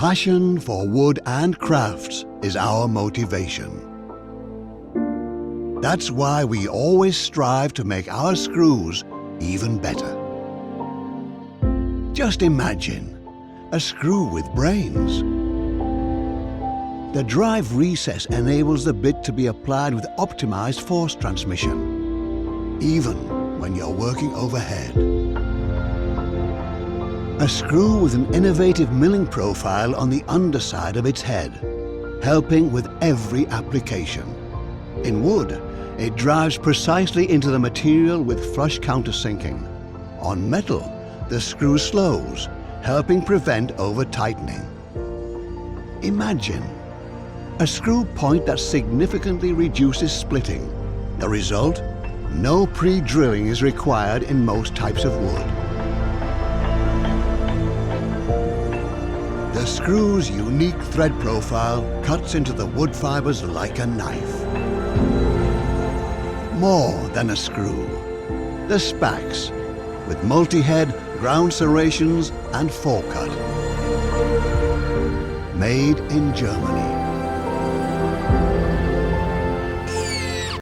Passion for wood and crafts is our motivation. That's why we always strive to make our screws even better. Just imagine a screw with brains. The drive recess enables the bit to be applied with optimized force transmission, even when you're working overhead. A screw with an innovative milling profile on the underside of its head, helping with every application. In wood, it drives precisely into the material with flush countersinking. On metal, the screw slows, helping prevent over-tightening. Imagine a screw point that significantly reduces splitting. The result? No pre-drilling is required in most types of wood. The screw's unique thread profile cuts into the wood fibers like a knife. More than a screw. The SPAX, with multi-head, ground serrations and forecut. Made in Germany.